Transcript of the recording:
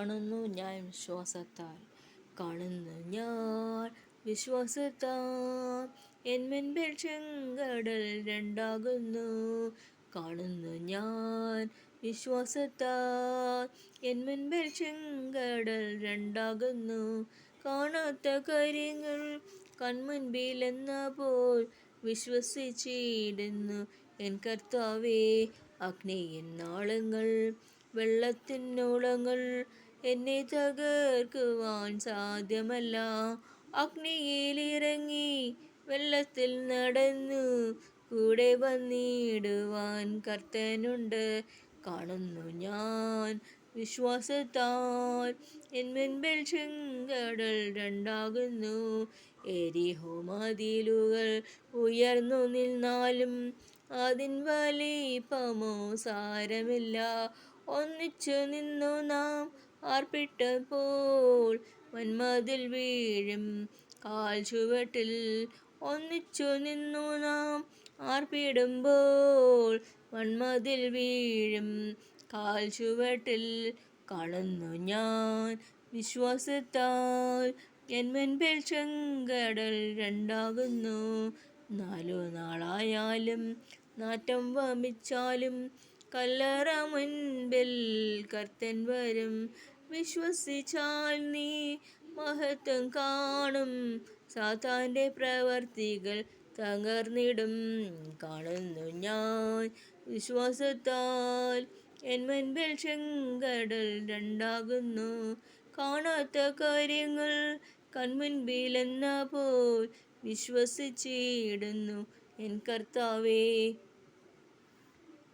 കാണുന്നു ഞാൻ വിശ്വാസത്താൽ, കാണുന്നു ഞാൻ വിശ്വാസത്താൽ. എൻ മുൻപിൽ ചെങ്കടൽ രണ്ടാകുന്നു, കാണുന്നു ഞാൻ വിശ്വാസത്താൽ. എൻ മുൻപിൽ ചെങ്കടൽ രണ്ടാകുന്നു, കാണാത്ത കാര്യങ്ങൾ കൺമുൻപിലെന്ന പോൽ വിശ്വസിച്ചിടുന്നു എൻ കർത്താവേ. അഗ്നിയിൻ നാളങ്ങൾ, വെള്ളത്തിനോളങ്ങൾ എന്നെ തകർക്കുവാൻ സാധ്യമല്ല. അഗ്നിയിലിറങ്ങി വെള്ളത്തിൽ നടന്നു കൂടെ വന്നിടുവാൻ കർത്തനുണ്ട്, കാണുന്നു ഞാൻ വിശ്വാസത്താൽ. എൻ മുൻപിൽ ചെങ്കടൽ രണ്ടാകുന്നു, എരിഹോ മതിലുകൾ ഉയർന്നു നിന്നാലും അതിൻ വലിപ്പമോ സാരമില്ല. ഒന്നിച്ചു നിന്നു നാം ആർപ്പിട്ടപ്പോൾ വൻമതിൽ വീഴും കാൽ ചുവട്ടിൽ. ഒന്നിച്ചു നിന്നു നാം ആർപ്പിടുമ്പോൾ വൻമതിൽ വീഴും കാൽ ചുവട്ടിൽ, കാണുന്നു ഞാൻ വിശ്വാസത്താൽ. എൻ മുൻപിൽ ചെങ്കടൽ രണ്ടാകുന്നു, 4 നാളായാലും നാറ്റം വമിച്ചാലും കല്ലറ മുൻപിൽ കർത്തൻ വരും. വിശ്വസിച്ചാൽ നീ മഹത്വം കാണും, സാത്താൻ്റെ പ്രവർത്തികൾ തകർന്നിടും, കാണുന്നു ഞാൻ വിശ്വാസത്താൽ. എൻ മുൻപിൽ ചെങ്കടൽ രണ്ടാകുന്നു, കാണാത്ത കാര്യങ്ങൾ കൺമുൻപിലെന്ന പോൽ വിശ്വസിച്ചിടുന്നു എൻ കർത്താവേ.